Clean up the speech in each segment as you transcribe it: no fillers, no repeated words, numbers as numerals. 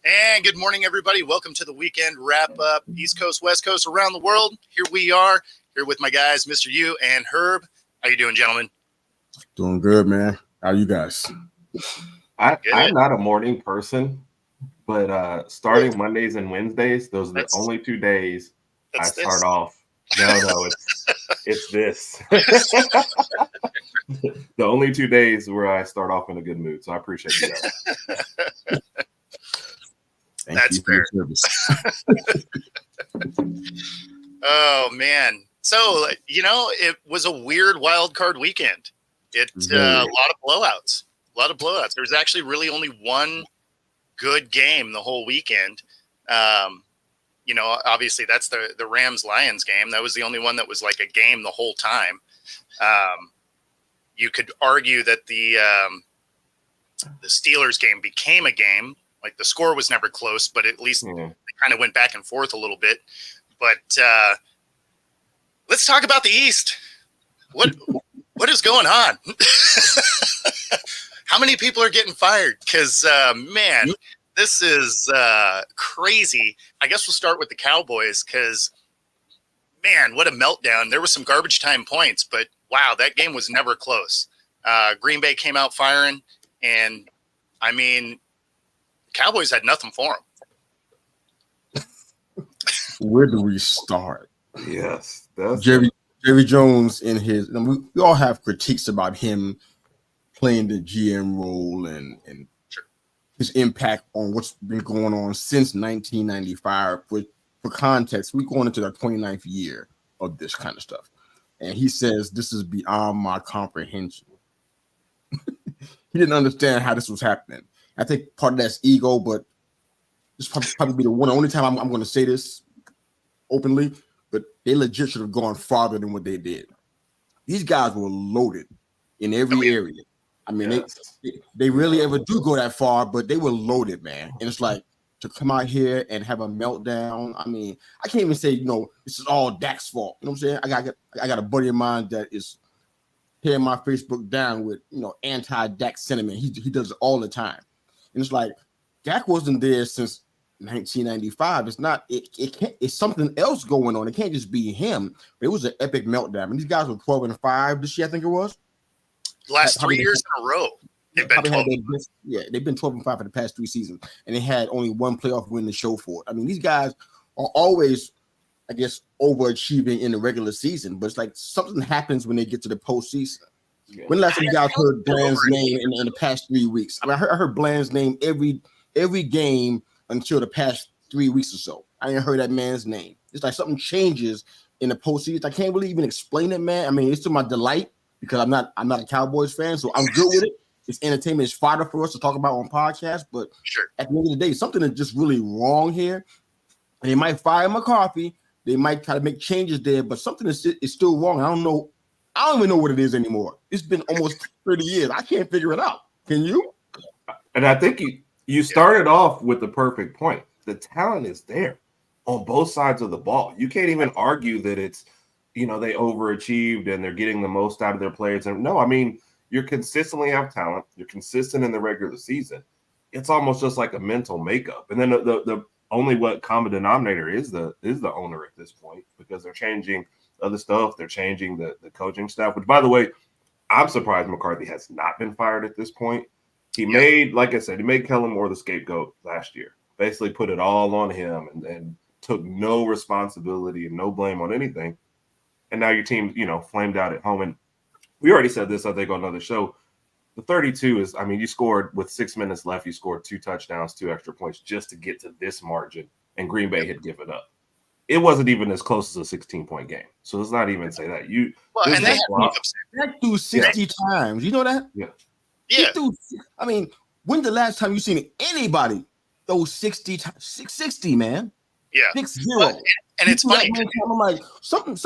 And good morning, everybody. Welcome to the weekend wrap-up, East Coast, West Coast, around the world. Here we are, here with my guys, Mr. Yu and Herb. How you doing, gentlemen? Doing good, man. How you guys? I'm not a morning person, but starting Mondays and Wednesdays, those are the only 2 days I start off. No, it's this. The only 2 days where I start off in a good mood. So I appreciate you guys. That's fair. Oh, man. So, it was a weird wild card weekend. A lot of blowouts. There was actually really only one good game the whole weekend. Obviously that's the Rams-Lions game. That was the only one that was like a game the whole time. You could argue that the Steelers game became a game. Like the score was never close, but at least they kind of went back and forth a little bit. But let's talk about the East. What is going on? How many people are getting fired? Because, man, this is crazy. I guess we'll start with the Cowboys because, man, what a meltdown. There was some garbage time points, but, wow, that game was never close. Green Bay came out firing, and, I mean, Cowboys had nothing for them. Where do we start? Yes. Jerry Jones in his – we all have critiques about him playing the GM role and his impact on what's been going on since 1995. For context, we're going into the 29th year of this kind of stuff. And he says, this is beyond my comprehension. He didn't understand how this was happening. I think part of that's ego, but this probably be the only time I'm going to say this openly, but they legit should have gone farther than what they did. These guys were loaded in every area. I mean, they really ever do go that far, but they were loaded, man. And it's like to come out here and have a meltdown. I mean, I can't even say, this is all Dak's fault. You know what I'm saying? I got a buddy of mine that is tearing my Facebook down with, anti-Dak sentiment. He does it all the time. And it's like, Dak wasn't there since 1995. It's not, it's something else going on. It can't just be him. But it was an epic meltdown. I mean, these guys were 12-5 this year, I think it was. The last 3 years in a row, they've been 12. They've been 12-5 for the past 3 seasons, and they had only one playoff win to show for it. I mean, these guys are always, I guess, overachieving in the regular season, but it's like something happens when they get to the postseason. Yeah. When the last time you guys heard Bland's name in the past 3 weeks? I mean, I heard Bland's name every game until the past 3 weeks or so. I ain't heard that man's name. It's like something changes in the postseason. I can't really even explain it, man. I mean, it's to my delight because I'm not a Cowboys fan, so I'm good with it. It's entertainment. It's fodder for us to talk about on podcasts, but at the end of the day, something is just really wrong here. And they might fire McCarthy. They might try to make changes there, but something is still wrong. I don't even know what it is anymore. It's been almost 30 years. I can't figure it out. Can you? And I think you started off with the perfect point. The talent is there on both sides of the ball. You can't even argue that it's, they overachieved and they're getting the most out of their players. And no, I mean, you consistently have talent. You're consistent in the regular season. It's almost just like a mental makeup. And then the only what common denominator is the owner at this point, because they're changing other stuff. They're changing the coaching staff, which, by the way, I'm surprised McCarthy has not been fired at this point. He made, like I said, he made Kellen Moore the scapegoat last year, basically put it all on him and took no responsibility and no blame on anything. And now your team, flamed out at home. And we already said this, I think, on another show. The 32 is, I mean, you scored with 6 minutes left. You scored 2 touchdowns, 2 extra points just to get to this margin. And Green Bay had given up. It wasn't even as close as a 16-point game. So let's not even say that. And that threw 60 times. You know that? Yeah. Yeah. I mean, when's the last time you seen anybody throw 60, man? Yeah. 6-0. And it's funny. I'm like, something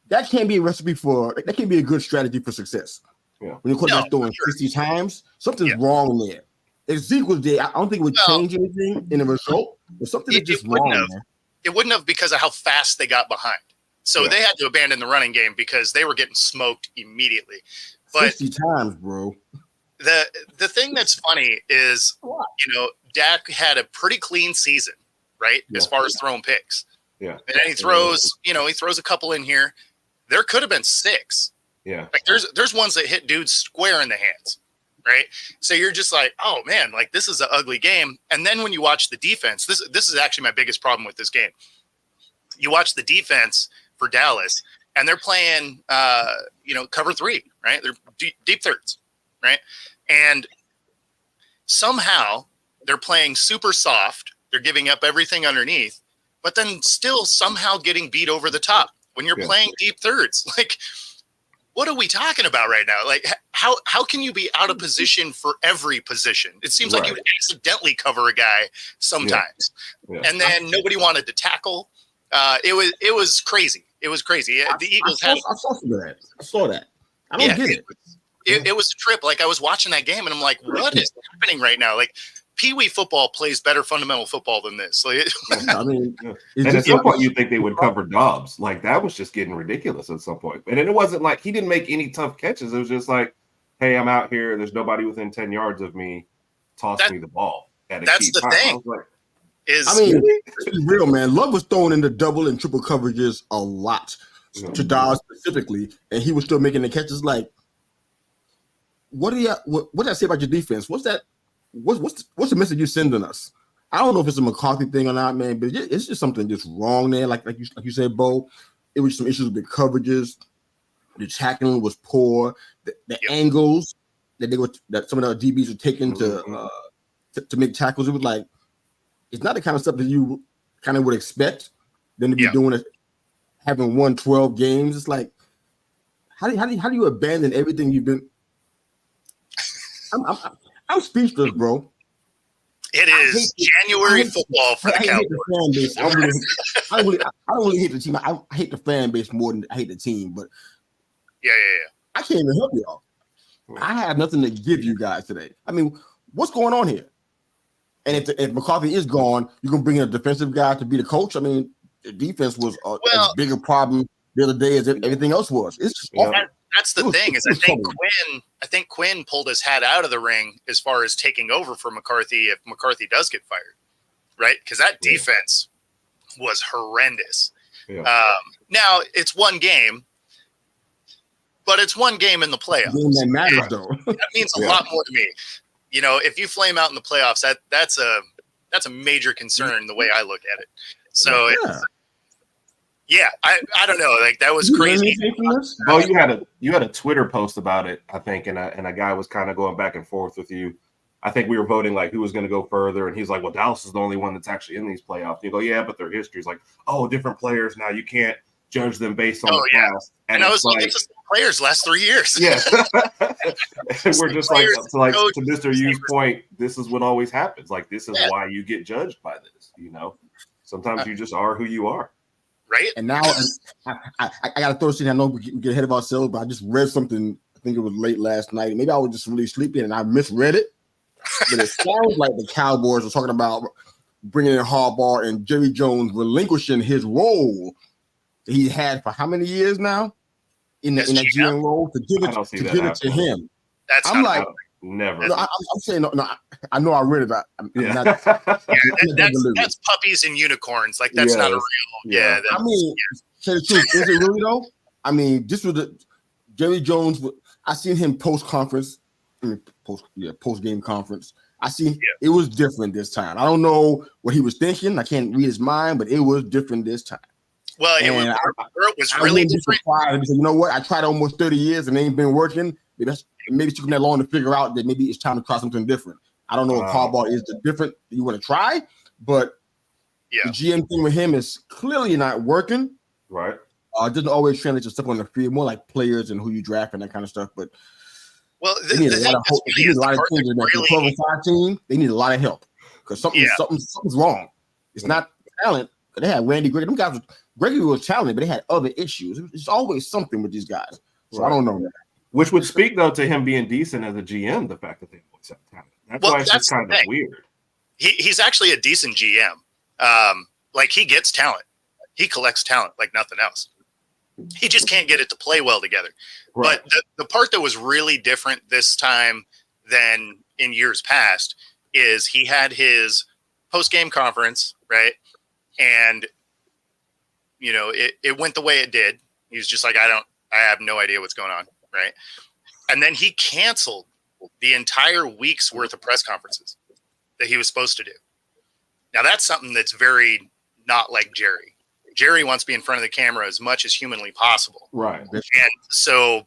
that can't be a recipe that can't be a good strategy for success. Yeah. When you're throwing 60 times, something's wrong there. If Zeke was there, I don't think it would change anything in the result, but something is just wrong, man. It wouldn't have because of how fast they got behind. So they had to abandon the running game because they were getting smoked immediately. But 60 times, bro. The thing that's funny is, Dak had a pretty clean season, right? As far as throwing picks. Yeah. And then he throws a couple in here. There could have been 6. Yeah. Like there's ones that hit dudes square in the hands, right? So you're just like, oh man, like this is an ugly game. And then when you watch the defense, this is actually my biggest problem with this game. You watch the defense for Dallas, and they're playing, cover 3, right? They're deep thirds, right? And somehow they're playing super soft. They're giving up everything underneath, but then still somehow getting beat over the top when you're playing deep thirds. Like, what are we talking about right now? Like, how can you be out of position for every position? It seems like you accidentally cover a guy sometimes, and then nobody wanted to tackle. It was crazy. It was crazy. The Eagles I saw that. I don't get it. It was a trip. Like, I was watching that game, and I'm like, what is happening right now? Like, Pee Wee football plays better fundamental football than this. Like, I mean, and at some point, you think they would cover Dobbs. Like, that was just getting ridiculous at some point. And it wasn't like he didn't make any tough catches. It was just like, hey, I'm out here. There's nobody within 10 yards of me. Toss me the ball. That's the thing. Let's be real, man. Love was thrown into double and triple coverages a lot to Dobbs specifically, and he was still making the catches. Like, what did I say about your defense? What's that? What's the message you're sending us? I don't know if it's a McCarthy thing or not, man, but it's just something just wrong there. Like you said, Bo, it was some issues with coverages. The tackling was poor. The angles that some of the DBs were taking to make tackles. It was like, it's not the kind of stuff that you kind of would expect them to be doing it, having won 12 games. It's like, how do you abandon everything you've been? I'm speechless, bro. It is January football for the Cowboys. I don't really hate the team. I hate the fan base more than I hate the team. But I can't even help y'all. I have nothing to give you guys today. I mean, what's going on here? And if McCarthy is gone, you can bring in a defensive guy to be the coach. I mean, the defense was a bigger problem the other day as everything else was. It's just that's the thing. Is I think Quinn pulled his hat out of the ring as far as taking over for McCarthy if McCarthy does get fired, right? Because that defense was horrendous. Now it's one game, but it's one game in the playoffs. That matters, though. That means a lot more to me. You know, if you flame out in the playoffs, that's a major concern the way I look at it. So I don't know. Like, that was crazy. Oh, you had a Twitter post about it, I think, and a guy was kind of going back and forth with you. I think we were voting like who was going to go further, and he's like, "Well, Dallas is the only one that's actually in these playoffs." You go, "Yeah, but their history is like, different players now. You can't judge them based on the past." And I was like, "It's the same players last 3 years." Yeah, and we're just like to Mr. U's point. This is what always happens. Like, this is why you get judged by this. You know, sometimes you just are who you are. Right. And now I got to throw something. I know we get ahead of ourselves, but I just read something. I think it was late last night. Maybe I was just really sleepy and I misread it. But it sounds like the Cowboys are talking about bringing in Harbaugh and Jerry Jones relinquishing his role that he had for how many years now in that GM role to give it to him. I'm like, never. No, I'm saying no. I know I read it. That's puppies and unicorns. Like, that's not a real. Yeah. I mean, say the truth. Is it really though? I mean, this was the Jerry Jones. I seen him post game conference. I see it was different this time. I don't know what he was thinking. I can't read his mind, but it was different this time. Well, it was really different. You know what? I tried almost 30 years and it ain't been working. Maybe it took him that long to figure out that maybe it's time to try something different. I don't know if Harbaugh is the different you want to try, but the GM thing with him is clearly not working. Right. It doesn't always translate to stuff on the field, more like players and who you draft and that kind of stuff. But they need a lot of things in that team. They need a lot of help because something's wrong. It's not talent. They had Randy Gregory. Them guys, Gregory was talented, but they had other issues. It's always something with these guys. So I don't know that. Which would speak though to him being decent as a GM. The fact that they always have talent. That's why it's just kind of weird. He's actually a decent GM. Like, he gets talent. He collects talent like nothing else. He just can't get it to play well together. Right. But the part that was really different this time than in years past is he had his post-game conference, right? And, you know, it went the way it did. He was just like, I have no idea what's going on, right? And then he canceled the entire week's worth of press conferences that he was supposed to do. Now, that's something that's very not like Jerry. Jerry wants to be in front of the camera as much as humanly possible. Right. And so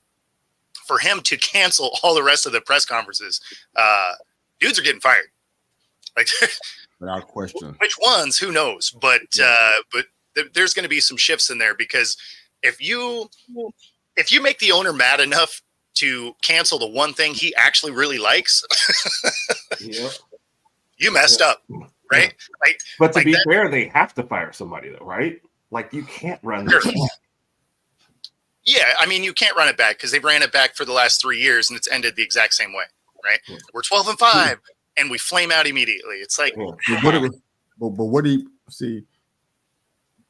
for him to cancel all the rest of the press conferences, dudes are getting fired. Like, without question. Which ones? Who knows? But there's going to be some shifts in there, because if you make the owner mad enough to cancel the one thing he actually really likes, you messed up, right? Like, but to be fair, they have to fire somebody though, right? Like, you can't run this back. Yeah, I mean, you can't run it back because they've ran it back for the last 3 years and it's ended the exact same way, right? We're 12-5 and we flame out immediately. It's like, but what do you see?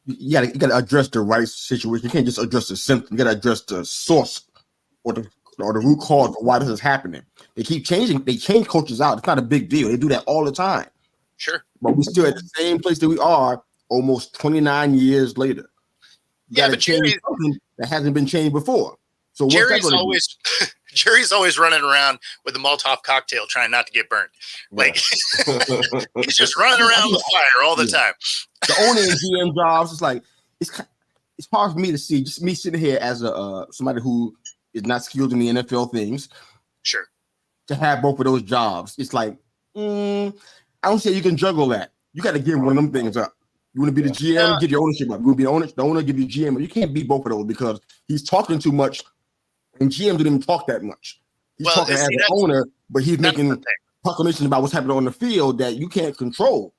You got to address the right situation. You can't just address the symptom. You got to address the source or the root cause of why this is happening. They keep changing. They change coaches out. It's not a big deal. They do that all the time. Sure. But we're still at the same place that we are almost 29 years later. You got to change something that hasn't been changed before. So Jerry's always running around with a Molotov cocktail trying not to get burned. Like, he's just running around the fire all the time. The owner and GM jobs, it's like, it's hard for me to see, just me sitting here as somebody who is not skilled in the NFL things. Sure. To have both of those jobs, it's like, I don't say you can juggle that. You got to give one of them things up. You want to be the GM, give your ownership up. You want to be the owner, give you GM. But you can't beat both of those because he's talking too much, and GM didn't even talk that much. He's talking as an owner, but he's making proclamations about what's happening on the field that you can't control.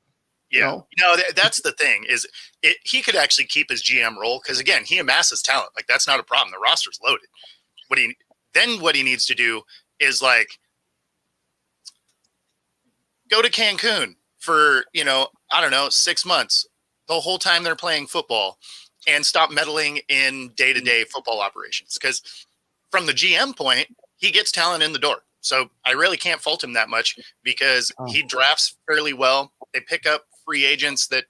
Yeah, that's the thing. He could actually keep his GM role because, again, he amasses talent. Like, that's not a problem. The roster's loaded. What he needs to do is, like, go to Cancun for, 6 months, the whole time they're playing football, and stop meddling in day-to-day football operations. Because from the GM point, he gets talent in the door. So I really can't fault him that much because he drafts fairly well. They pick up free agents that,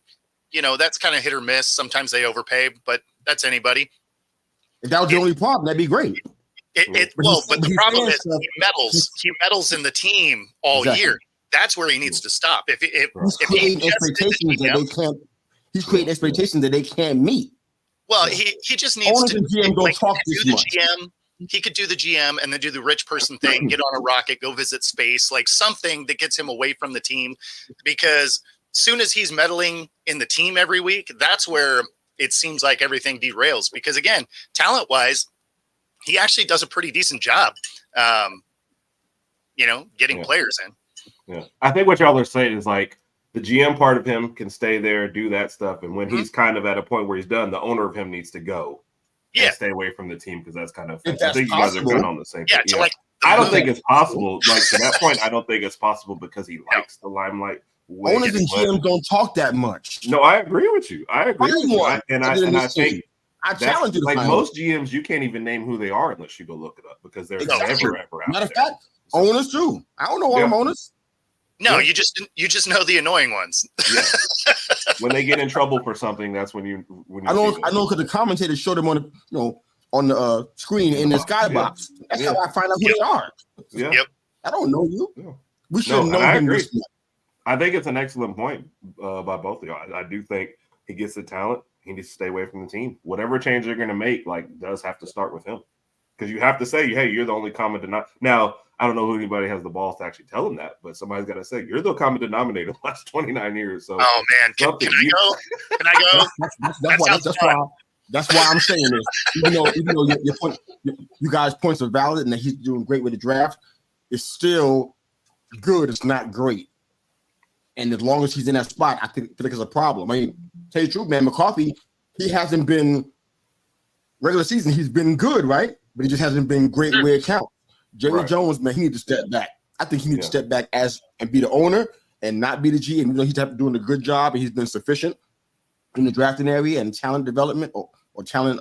that's kind of hit or miss. Sometimes they overpay, but that's anybody. If that was the only problem, that'd be great. But the problem is he meddles in the team all year. That's where he needs to stop. He's creating expectations that they can't meet. Well, he just needs to do the GM. He could do the GM and then do the rich person thing, get on a rocket, go visit space, like something that gets him away from the team. Because soon as he's meddling in the team every week, that's where it seems like everything derails. Because again, talent-wise, he actually does a pretty decent job, getting players in. Yeah, I think what y'all are saying is like the GM part of him can stay there, do that stuff, and when he's kind of at a point where he's done, the owner of him needs to go. And stay away from the team because that's kind of. I think you guys are kind of on the same. Yeah, I don't think it's possible. Like to that point, I don't think it's possible because he likes the limelight. Owners and GMs don't talk that much. No, I agree with you. I think I challenge you. Like most GMs, you can't even name who they are unless you go look it up because they're never ever out. Matter of fact, owners too. I don't know all them owners. No, you just know the annoying ones. Yeah. When they get in trouble for something, that's when you I know because the commentators showed them on the screen in the skybox. That's how I find out who they are. Yeah. Yep. I don't know you. Yeah. We should know him this much. I think it's an excellent point by both of y'all. I do think he gets the talent. He needs to stay away from the team. Whatever change they're going to make, does have to start with him. Because you have to say, hey, you're the only common denominator. Now, I don't know who anybody has the balls to actually tell him that, but somebody's got to say, you're the common denominator the last 29 years. So, oh, man. Can I go? Can I go? That's why I'm saying this. Even though you guys' points are valid and that he's doing great with the draft, it's still good. It's not great. And as long as he's in that spot, I feel like it's a problem. I mean, tell you the truth, man, McCarthy, he hasn't been regular season. He's been good, right? But he just hasn't been great where it counts. Jerry Jones, man, he needs to step back. I think he needs to step back and be the owner and not be the GM. He's doing a good job and he's been sufficient in the drafting area and talent development or talent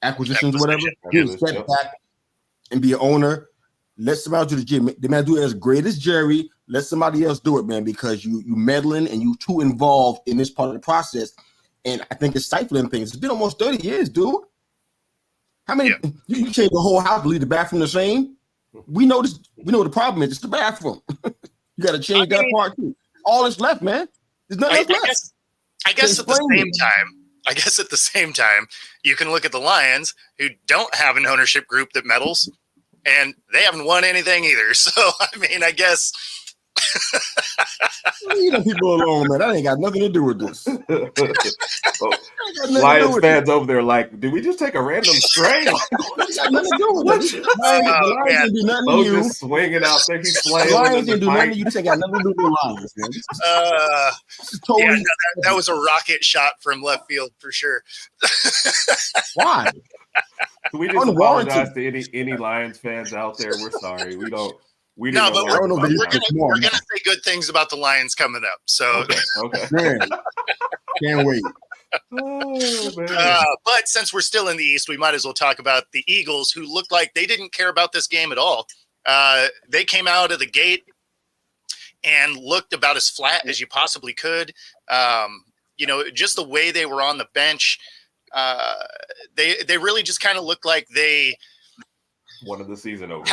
acquisitions or whatever. He needs to step back and be an owner. Let somebody do the GM. They might do it as great as Jerry, let somebody else do it, man, because you meddling and you too involved in this part of the process. And I think it's stifling things. It's been almost 30 years, dude. How many you change the whole house, leave the bathroom the same? We know this. We know what the problem is. It's the bathroom. You got to change that part too. All that's left, man. There's nothing else left. I guess at the same time, you can look at the Lions, who don't have an ownership group that meddles, and they haven't won anything either. So I mean, I guess. Leave them people alone, man. That ain't got nothing to do with this. Lions fans over there like, did we just take a random stray? Got nothing to do with it. The Lions didn't do nothing to you. Just swinging out there. He's playing. The Lions didn't do nothing to you. This ain't got nothing to do with the Lions, man. That was a rocket shot from left field for sure. Why? Can we just apologize to any Lions fans out there? We're sorry. We don't. We're gonna say good things about the Lions coming up. So okay. Man, can't wait. But since we're still in the East, we might as well talk about the Eagles, who looked like they didn't care about this game at all. They came out of the gate and looked about as flat as you possibly could. Just the way they were on the bench, they really just kind of looked like they wanted the season over.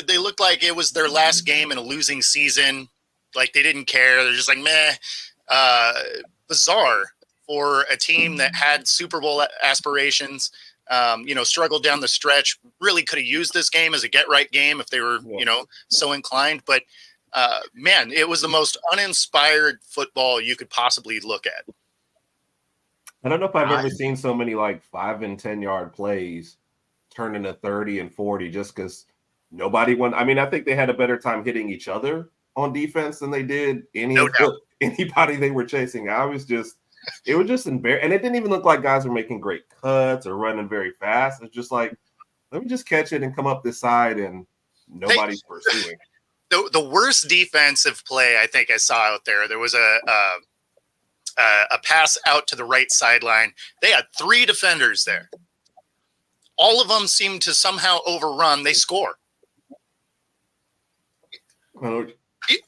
They looked like it was their last game in a losing season. Like they didn't care. They're just like, meh. Bizarre for a team that had Super Bowl aspirations. Struggled down the stretch. Really could have used this game as a get-right game if they were, so inclined. But man, it was the most uninspired football you could possibly look at. I don't know if I've ever seen so many like 5 and 10 yard plays turn into 30 and 40 just because nobody won. I mean, I think they had a better time hitting each other on defense than they did anybody they were chasing. It was just embarrassing. And it didn't even look like guys were making great cuts or running very fast. It's just like, let me just catch it and come up this side, and nobody's pursuing. The worst defensive play I think I saw out there was a pass out to the right sideline. They had 3 defenders there. All of them seem to somehow overrun. They score.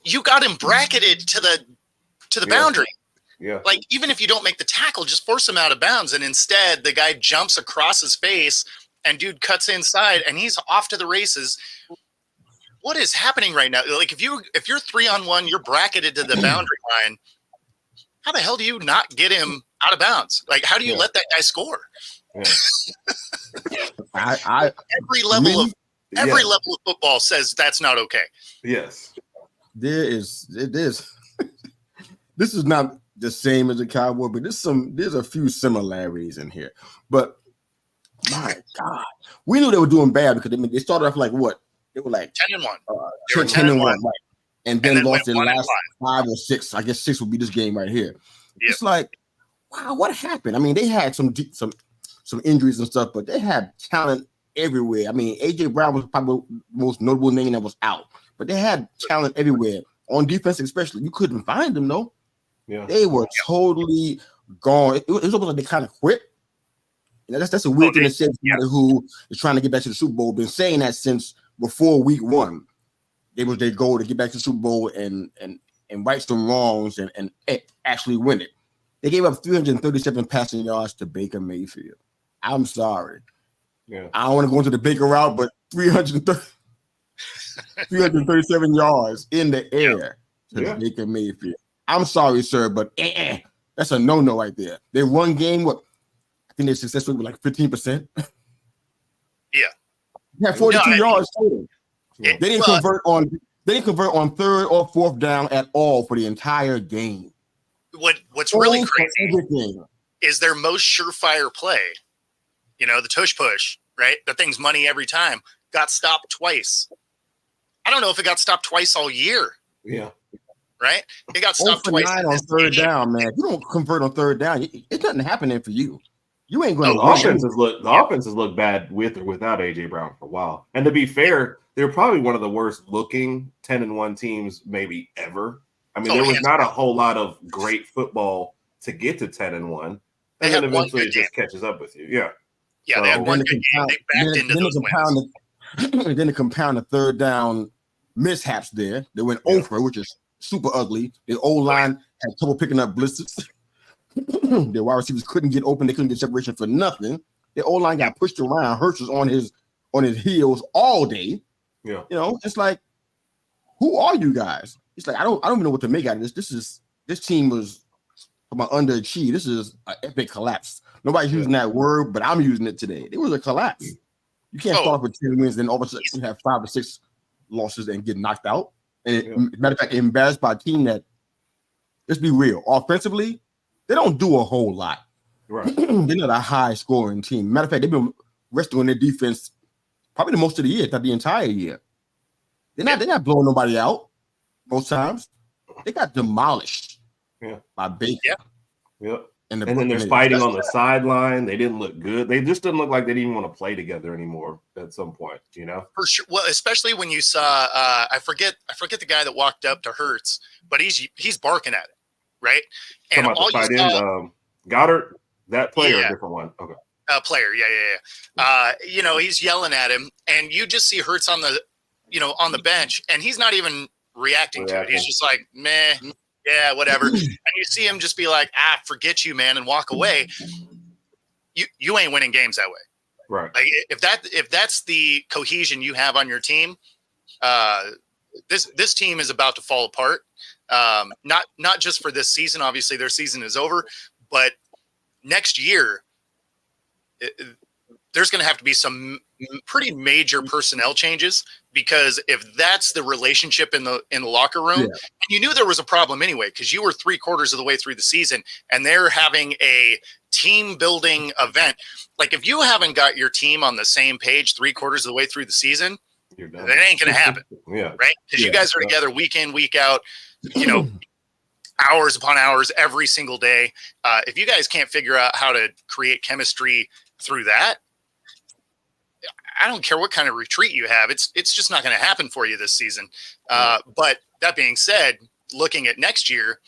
You got him bracketed to the boundary. Yeah. Like, even if you don't make the tackle, just force him out of bounds. And instead, the guy jumps across his face, and dude cuts inside, and he's off to the races. What is happening right now? Like, if you're 3-on-1, you're bracketed to the boundary line. How the hell do you not get him out of bounds? Like, how do you let that guy score? Yeah. Every level of football says that's not okay. Yes. This is not the same as the Cowboy, but there's a few similarities in here. But my God, we knew they were doing bad because they started off like what? They were like 10-1. 10-1, right? And then lost in the last 5. 5 or 6. I guess 6 would be this game right here. Yep. It's like, wow, what happened? I mean, they had some injuries and stuff, but they had talent everywhere. I mean, AJ Brown was probably the most notable name that was out, but they had talent everywhere on defense, especially. You couldn't find them though. Yeah, they were totally gone. It was almost like they kind of quit. That's a weird thing to say. Somebody who is trying to get back to the Super Bowl, been saying that since before week 1. It was their goal to get back to the Super Bowl and right some wrongs and actually win it. They gave up 337 passing yards to Baker Mayfield. I'm sorry. Yeah. I don't want to go into the Baker route, but 337 yards in the air to Baker Mayfield. I'm sorry, sir, but that's a no-no right there. They won game, I think they're successful with like 15%. Yeah. They had 42 yards total. They didn't convert on 3rd or 4th down at all for the entire game. What's really crazy is their most surefire play, the tush push, right? The thing's money every time, got stopped twice. I don't know if it got stopped twice all year. Yeah. Right? It got stopped twice. 9 on 3rd down, man. If you don't convert on 3rd down, it's nothing happening for you. You ain't going to the offenses look bad with or without AJ Brown for a while. And to be fair, they're probably one of the worst looking 10-1 teams maybe ever. I mean, there was not a whole lot of great football to get to 10-1, and then eventually it just catches up with you. Yeah. Yeah, they had one good game. They backed into those wins. And then to compound the 3rd down mishaps there. They went over, which is super ugly. The old line had trouble picking up blitzes. Their wide receivers couldn't get open. They couldn't get separation for nothing. The old line got pushed around. Hurts was on his heels all day. Yeah, you know, it's like, who are you guys? It's like I don't even know what to make out of this. This team was from an underachieved. This is an epic collapse. Nobody's using that word, but I'm using it today. It was a collapse. You can't start off with 10 wins, then all of a sudden you have 5 or 6 losses and get knocked out. And matter of fact, embarrassed by a team that, let's be real, offensively, they don't do a whole lot. right. They're not a high scoring team. Matter of fact, they've been resting on their defense probably the most of the year, if not the entire year. They're not blowing nobody out most times. They got demolished by Baker. Yep. And then they're fighting on the sideline. They didn't look good. They just didn't look like they didn't even want to play together anymore at some point, you know? For sure. Well, especially when you saw I forget the guy that walked up to Hurts, but he's barking at it, right? And all you saw, Goddard, that player, a different one. Okay. Player, you know, he's yelling at him, and you just see Hurts on the bench, and he's not even reacting to it. He's just like, meh. Yeah, whatever. And you see him just be like, forget you, man, and walk away. You ain't winning games that way. Right. Like if that's the cohesion you have on your team, this team is about to fall apart. Not just for this season. Obviously, their season is over, but next year, there's going to have to be some pretty major personnel changes, because if that's the relationship in the locker room, and you knew there was a problem anyway, because you were 3/4 of the way through the season and they're having a team building event. Like, if you haven't got your team on the same page 3/4 of the way through the season, it ain't going to happen. Right. Because you guys are together week in, week out, you know, hours upon hours, every single day. If you guys can't figure out how to create chemistry through that, I don't care what kind of retreat you have. It's just not going to happen for you this season. But that being said, looking at next year,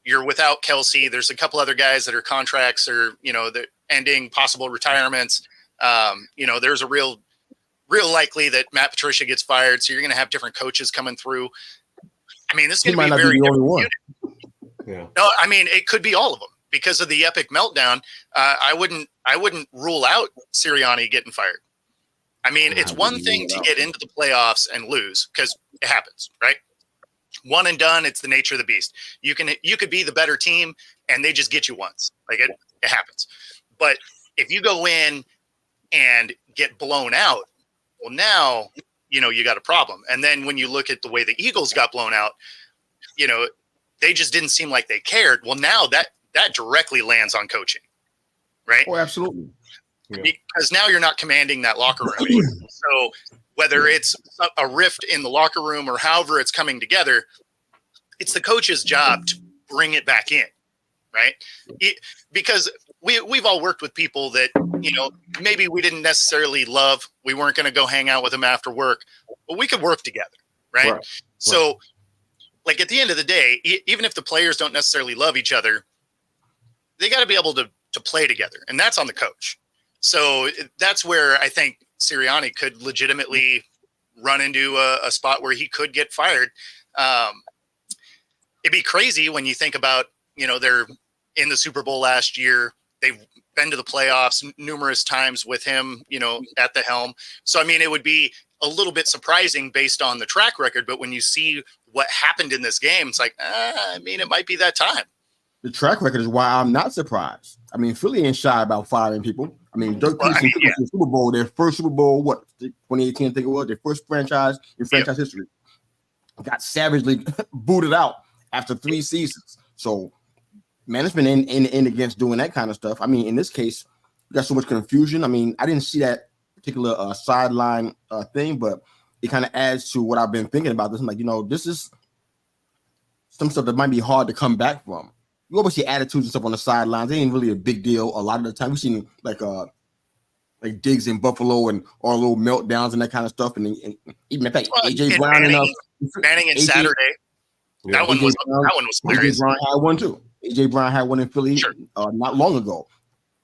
you're without Kelsey. There's a couple other guys that are contracts or, you know, they're ending, possible retirements. You know, there's a real likely that Matt Patricia gets fired. So you're going to have different coaches coming through. I mean, this is going to be very different. No, I mean, it could be all of them. Because of the epic meltdown, I wouldn't rule out Sirianni getting fired. I mean, it's one thing to get into the playoffs and lose, because it happens, right? One and done. It's the nature of the beast. You could be the better team, and they just get you once. Like it happens. But if you go in and get blown out, well, now you know you got a problem. And then when you look at the way the Eagles got blown out, you know, they just didn't seem like they cared. Well, now that directly lands on coaching, right? Oh, absolutely. Yeah. Because now you're not commanding that locker room anymore. So whether it's a rift in the locker room or however it's coming together, it's the coach's job to bring it back in, right? Because we've all worked with people that, you know, maybe we didn't necessarily love. We weren't going to go hang out with them after work, but we could work together, right? So, like, at the end of the day, even if the players don't necessarily love each other, they got to be able to play together, and that's on the coach. So that's where I think Sirianni could legitimately run into a spot where he could get fired. It'd be crazy when you think about, you know, they're in the Super Bowl last year. They've been to the playoffs numerous times with him, you know, at the helm. So, I mean, it would be a little bit surprising based on the track record, but when you see what happened in this game, it's like, I mean, it might be that time. The track record is why I'm not surprised. I mean, Philly ain't shy about firing people. I mean, Dirk Peterson took us to the Super Bowl, their first Super Bowl, 2018, I think it was, their first franchise in franchise history. Got savagely booted out after 3 seasons. So management in against doing that kind of stuff. I mean, in this case, we got so much confusion. I mean, I didn't see that particular sideline thing, but it kind of adds to what I've been thinking about this. I'm like, you know, this is some stuff that might be hard to come back from. You always see attitudes and stuff on the sidelines. They ain't really a big deal a lot of the time. We've seen like Diggs in Buffalo and all little meltdowns and that kind of stuff. And even in fact, AJ Brown Manning and Saturday. That one was hilarious. AJ Brown had one too. AJ Brown had one in Philly not long ago.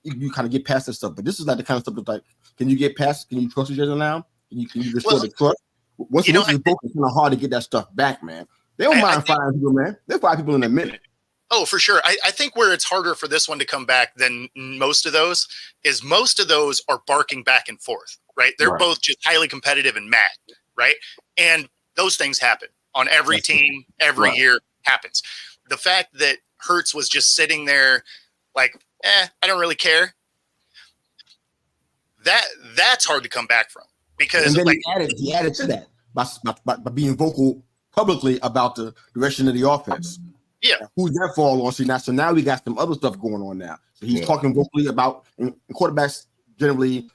You kind of get past that stuff, but this is like the kind of stuff that's like, can you get past? Can you trust each other now? Can you restore the trust? Once it's broken, it's kind of hard to get that stuff back, man. They don't mind firing people, man. They'll fire people in a minute. Oh, for sure. I think where it's harder for this one to come back than most of those is most of those are barking back and forth, right? They're both just highly competitive and mad, right? And those things happen on every team, every year happens. The fact that Hurts was just sitting there like, I don't really care. That's hard to come back from because and then he added to that by being vocal publicly about the direction of the offense. Yeah. Who's that fall on? So now we got some other stuff going on now. So he's talking vocally about, and quarterbacks generally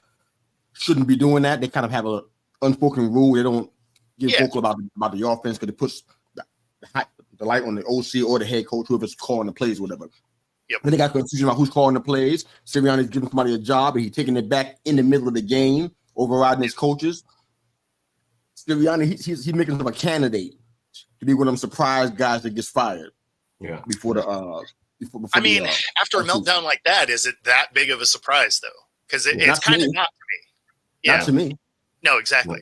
shouldn't be doing that. They kind of have an unspoken rule. They don't get vocal about the offense because it puts the light on the OC or the head coach, whoever's calling the plays, whatever. Yep. Then they got confusion about who's calling the plays. Sirianni's giving somebody a job and he's taking it back in the middle of the game, overriding his coaches. Sirianni, he's making him a candidate to be one of them surprise guys that gets fired. Yeah. Before after a meltdown like that, is it that big of a surprise though? Because it's kind of not to me. Yeah. Not to me. No, exactly.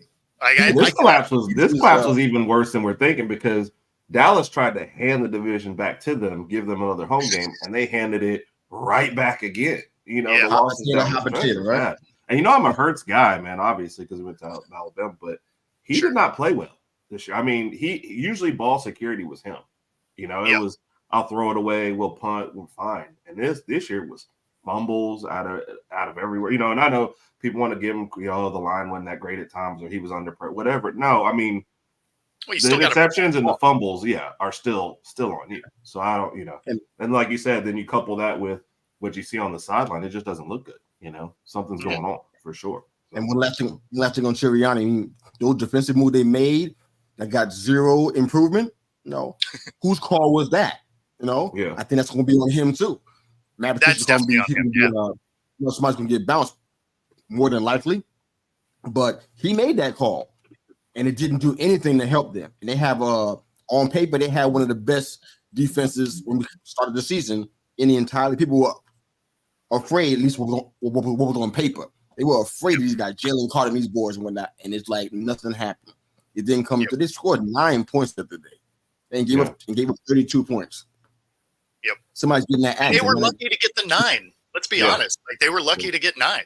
This collapse was even worse than we're thinking because Dallas tried to hand the division back to them, give them another home game, and they handed it right back again. You know, the losses right? And you know, I'm a Hurts guy, man, obviously, because we went to Alabama, but he did not play well this year. I mean, he usually ball security was him. You know, it was I'll throw it away, we'll punt, we're fine. And this year was fumbles out of everywhere. You know, and I know people want to give him, the line wasn't that great at times or he was under pressure, whatever. No, I mean, the interceptions and the fumbles, are still on you. So I don't, and like you said, then you couple that with what you see on the sideline, it just doesn't look good. You know, something's going on for sure. So. And one last thing on Sirianni, those defensive moves they made that got zero improvement. Whose call was that? I think that's going to be on him too. Matt Patricia's going to be somebody's going to get bounced more than likely, but he made that call, and it didn't do anything to help them. And they have on paper they had one of the best defenses when we started the season in the entire. People were afraid, at least what was on paper. They were afraid of these guys, Jalen Carter, and these boys and whatnot, and it's like nothing happened. It didn't come through. They scored 9 points the other day. And gave up 32 points. Yep. Somebody's getting that action. They were lucky to get the 9. Let's be honest. Like they were lucky to get 9.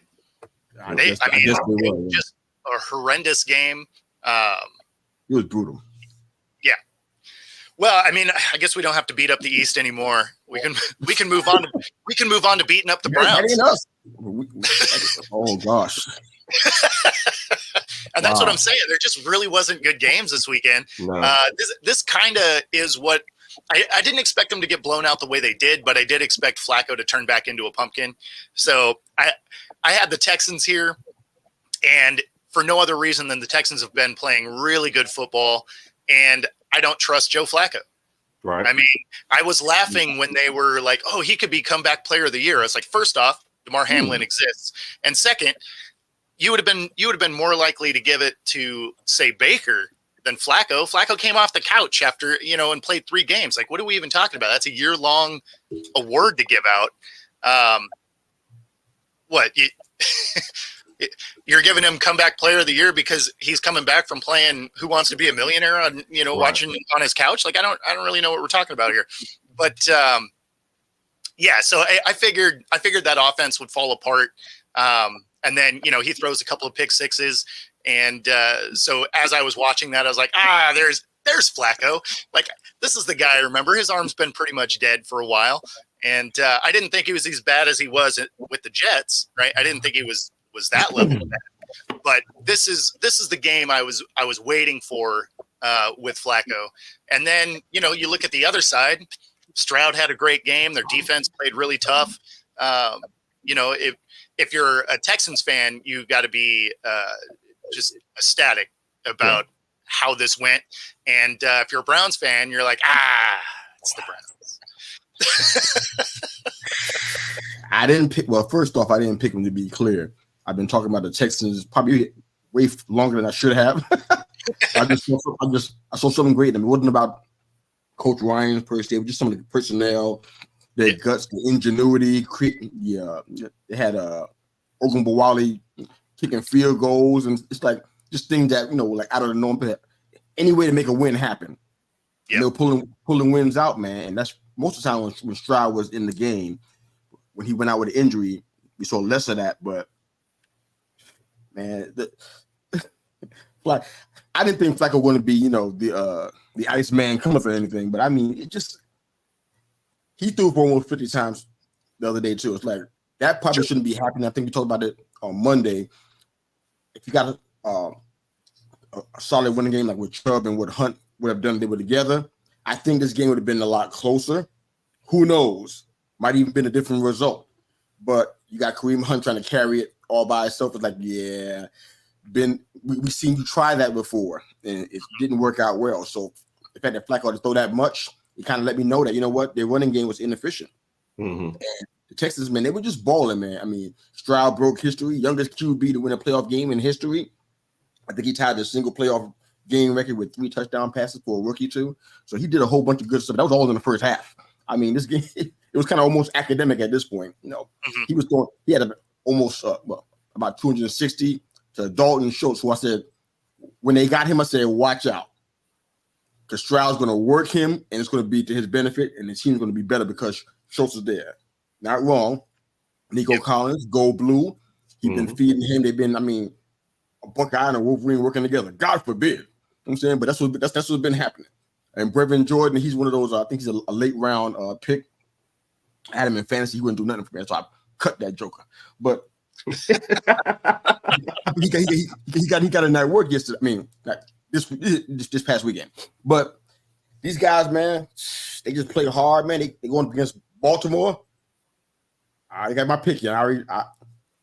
Just a horrendous game. It was brutal. Yeah. Well, I mean, I guess we don't have to beat up the East anymore. We can move on. We can move on to beating up the Browns. Oh gosh. And that's what I'm saying. There just really wasn't good games this weekend. No. This kind of is what I didn't expect them to get blown out the way they did, but I did expect Flacco to turn back into a pumpkin. So I had the Texans here, and for no other reason than the Texans have been playing really good football, and I don't trust Joe Flacco. Right. I mean, I was laughing when they were like, "Oh, he could be comeback player of the year." I was like, first off, DeMar Hamlin exists, and second, you would have been more likely to give it to, say, Baker than Flacco. Flacco came off the couch after, and played 3 games. Like, what are we even talking about? That's a year-long award to give out. You're giving him comeback player of the year because he's coming back from playing Who Wants to Be a Millionaire on, watching on his couch. Like, I don't really know what we're talking about here, but so I figured that offense would fall apart. And then, he throws a couple of pick sixes. And so as I was watching that, I was like, there's Flacco. Like, this is the guy I remember. His arm's been pretty much dead for a while. And I didn't think he was as bad as he was with the Jets, right? I didn't think he was that level of bad. But this is the game I was waiting for with Flacco. And then, you look at the other side. Stroud had a great game. Their defense played really tough. If you're a Texans fan, you got to be just ecstatic about how this went. And if you're a Browns fan, you're like, it's the Browns. I didn't pick. Well, first off, I didn't pick them, to be clear. I've been talking about the Texans probably way longer than I should have. I saw something great. I mean, it wasn't about Coach Ryan per se. It was just some of the personnel, their guts, the ingenuity. They had Ogunbowale kicking field goals, and it's like just things that like out of the norm. But any way to make a win happen. Yeah. They were pulling wins out, man, and that's most of the time when Stroud was in the game. When he went out with an injury, we saw less of that. But man, like I didn't think Flacco was going to be, the Iceman coming for anything. But I mean, he threw for almost 50 times the other day too. It's like that probably shouldn't be happening. I think we talked about it on Monday. If you got a solid winning game like with Chubb and what Hunt would have done if they were together, I think this game would have been a lot closer. Who knows? Might even been a different result. But you got Kareem Hunt trying to carry it all by itself. It's like, yeah, we've seen you try that before, and it didn't work out well. So the fact that Flacco had to throw that much, it kind of let me know that, you know what, their running game was inefficient. Mm-hmm. And the Texans, man, they were just balling, man. I mean, Stroud broke history, youngest QB to win a playoff game in history. I think he tied the single playoff game record with 3 touchdown passes for a rookie too. So he did a whole bunch of good stuff. That was all in the first half. I mean, this game, it was kind of almost academic at this point. He had almost about 260 to Dalton Schultz, who I said, when they got him, I said, watch out. Because Stroud's going to work him, and it's going to be to his benefit, and the team's going to be better because Schultz is there. Not wrong. Nico Collins, go blue. He's been feeding him. They've been, a Buckeye and a Wolverine working together. God forbid. You know what I'm saying? But that's what's been happening. And Brevin Jordan, he's one of those, I think he's a late round pick. I had him in fantasy. He wouldn't do nothing for me, so I cut that joker. But he got a night work yesterday. This past weekend. But these guys, man, they just played hard, man. They going against Baltimore. I already got my pick here.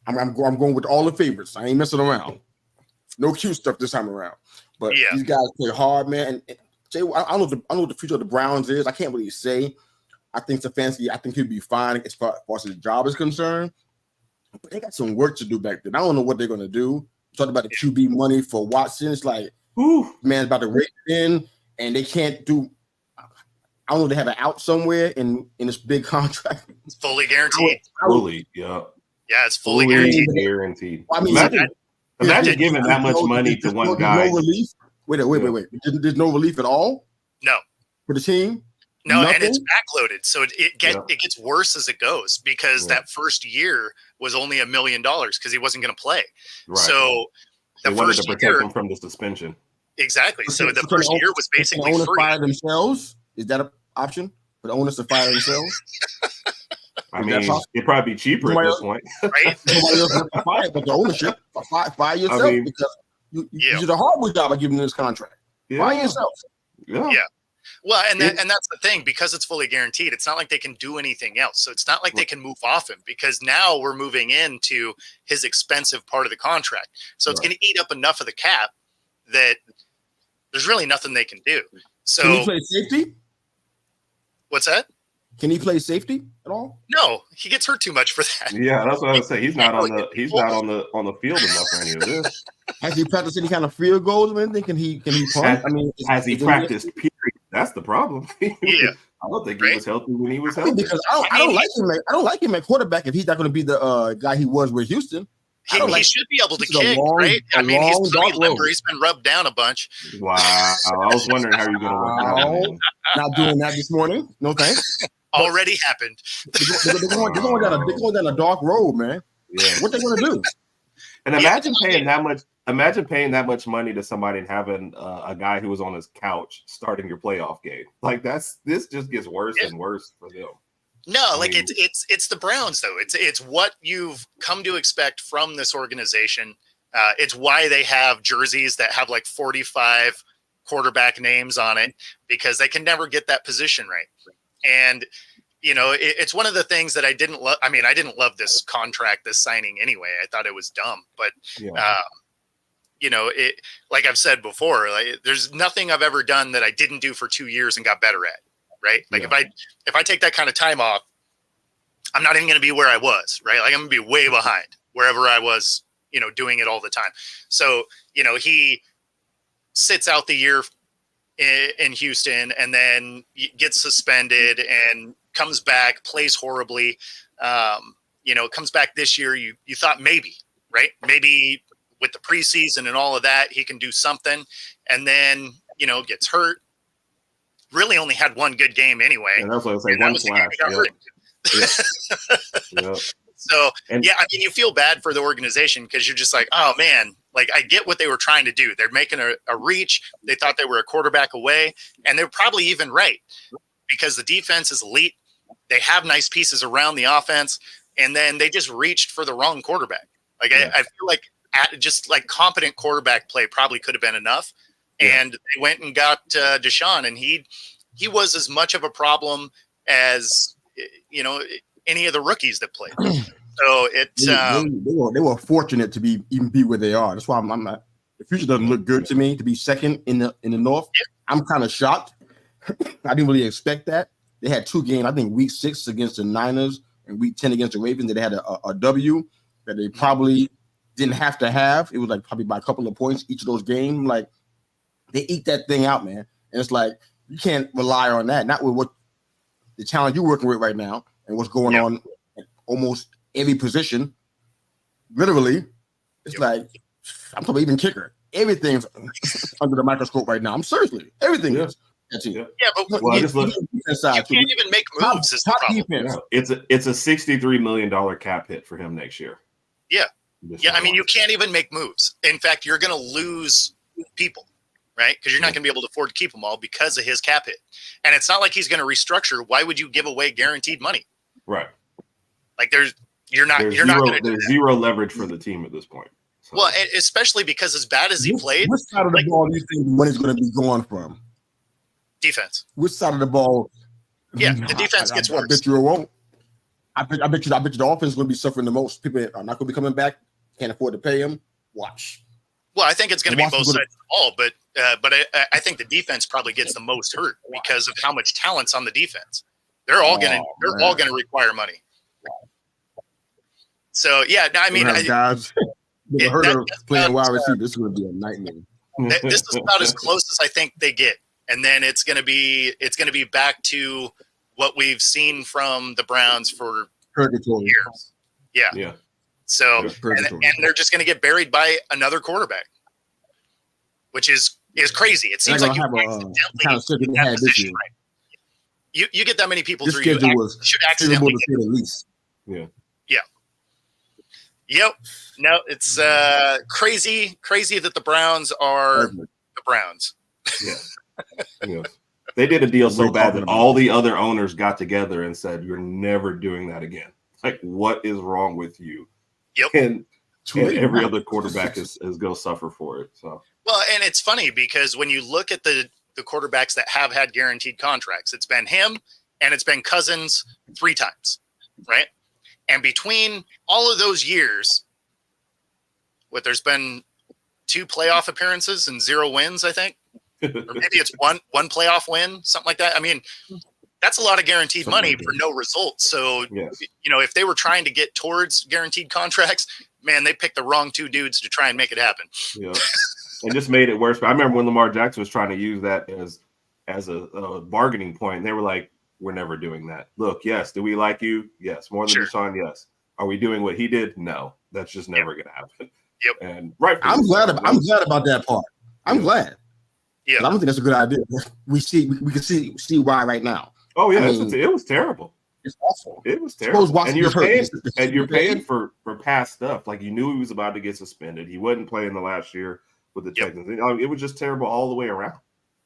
I'm going with all the favorites. I ain't messing around. No cute stuff this time around. But these guys play hard, man. And Jay, I don't know what the future of the Browns is. I can't really say. I think Stefanski, I think he'll be fine as far as his job is concerned. But they got some work to do back then. I don't know what they're going to do. Talking about the QB money for Watson. It's like, man's about to rake in, and they can't do. I don't know. They have an out somewhere in this big contract. It's fully guaranteed. Fully, yeah. Yeah, it's fully guaranteed. Guaranteed. I mean, imagine giving that much money to one guy. No relief. Wait. There's no relief at all. No. For the team. No, Nothing? and it's backloaded, so it gets worse as it goes because that first year was only $1 million because he wasn't going to play. Right. So they wanted to protect him from the suspension. Exactly. So the first year was basically the owners free. Fire themselves? Is that an option for the owners to fire themselves? I mean, it'd probably be cheaper at this point, right? Nobody else has to fire, but the ownership fire yourself because you did a horrible job of giving this contract. Fire yourself. Yeah. Well, and that's the thing, because it's fully guaranteed, it's not like they can do anything else. So it's not like they can move off him because now we're moving into his expensive part of the contract. So it's going to eat up enough of the cap that there's really nothing they can do. So can he play safety? What's that? Can he play safety at all? No, he gets hurt too much for that. Yeah, that's what I was saying. He's not on the field enough for any of this. Has he practiced any kind of field goals or anything? Can he punt? Has he practiced? Period. That's the problem. Yeah, I don't think he was healthy when he was healthy. Because I don't like him at quarterback if he's not going to be the guy he was with Houston. He should be able to kick, right? I mean, he's pretty limber. He's been rubbed down a bunch. Wow. I was wondering how you're going to work out. Not doing that this morning. No thanks. Already happened. They're going down a dark road, man. Yeah. What they going to do? And imagine paying that much. Imagine paying that much money to somebody and having a guy who was on his couch starting your playoff game. Like this just gets worse and worse for them. No, it's the Browns though. It's what you've come to expect from this organization. It's why they have jerseys that have like 45 quarterback names on it, because they can never get that position right. And it's one of the things that I didn't love. I mean, I didn't love this contract, this signing anyway. I thought it was dumb, but like I've said before, there's nothing I've ever done that I didn't do for 2 years and got better at. Right. Like if I take that kind of time off, I'm not even going to be where I was. Right. Like I'm going to be way behind wherever I was, doing it all the time. So, he sits out the year in Houston and then gets suspended and comes back, plays horribly. Comes back this year. You thought maybe, right? Maybe with the preseason and all of that, he can do something. And then, gets hurt. Really only had one good game anyway. And that's what I was saying. One flash. Yeah. So, you feel bad for the organization because you're just like, oh, man, like I get what they were trying to do. They're making a reach. They thought they were a quarterback away, and they're probably even right because the defense is elite. They have nice pieces around the offense, and then they just reached for the wrong quarterback. Like I feel like just like competent quarterback play probably could have been enough. And they went and got Deshaun, and he was as much of a problem as any of the rookies that played. So they were fortunate to be where they are. That's why I'm not. The future doesn't look good to me to be second in the North. Yeah. I'm kind of shocked. I didn't really expect that. They had 2 games. I think week 6 against the Niners and week 10 against the Ravens. That they had a W that they probably didn't have to have. It was like probably by a couple of points each of those games. Like they eat that thing out, man. And it's like you can't rely on that. Not with what the talent you're working with right now and what's going on at almost every position. Literally, it's like I'm talking even kicker. Everything's under the microscope right now. I'm seriously everything is. Yeah, but you can't even make moves. Is the problem. It's a $63 million cap hit for him next year. Yeah. I mean, you can't even make moves. In fact, you're going to lose people, right? Because you're not going to be able to afford to keep them all because of his cap hit. And it's not like he's going to restructure. Why would you give away guaranteed money? Right. Like you're not going to. There's zero leverage for the team at this point. So. Well, especially because as bad as he played, which side of the ball do you think money's going to be going from? Defense. Which side of the ball? Yeah, the defense gets worse. I bet you it won't. I bet you the offense is going to be suffering the most. People are not going to be coming back. Can't afford to pay them. Watch. Well, I think it's going to be both sides of the ball, but I think the defense probably gets the most hurt because of how much talent's on the defense. They're all going to require money. So yeah, I mean, guys, heard of playing wide receiver. This is going to be a nightmare. This is about as close as I think they get, and then it's going to be back to what we've seen from the Browns for years. Yeah. So and they're just going to get buried by another quarterback, which is crazy. It seems like you accidentally have position right. You get that many people this through. You should accidentally get at least. Yeah. Yep. No, it's crazy that the Browns are the Browns. Yeah. They did a deal so bad that all the other owners got together and said, "You're never doing that again." Like, what is wrong with you? Yep. And every other quarterback is going to suffer for it. So well, and it's funny because when you look at the quarterbacks that have had guaranteed contracts, it's been him and it's been Cousins 3 times, right? And between all of those years, there's been 2 playoff appearances and 0 wins, I think. Or maybe it's one playoff win, something like that. I mean, that's a lot of guaranteed money for no results. So, if they were trying to get towards guaranteed contracts, man, they picked the wrong 2 dudes to try and make it happen. Yeah, and just made it worse. But I remember when Lamar Jackson was trying to use that as a bargaining point. They were like, "We're never doing that. Look, yes, do we like you? Yes, more than Deshaun. Yes. Are we doing what he did? No, that's just never going to happen." Yep. And I'm glad about that part. I'm glad. Yeah, I don't think that's a good idea. We can see why right now. Oh yeah, it was terrible. It's awful. It was terrible. And you're paying for past stuff. Like you knew he was about to get suspended. He wasn't playing the last year with the Texans. It was just terrible all the way around.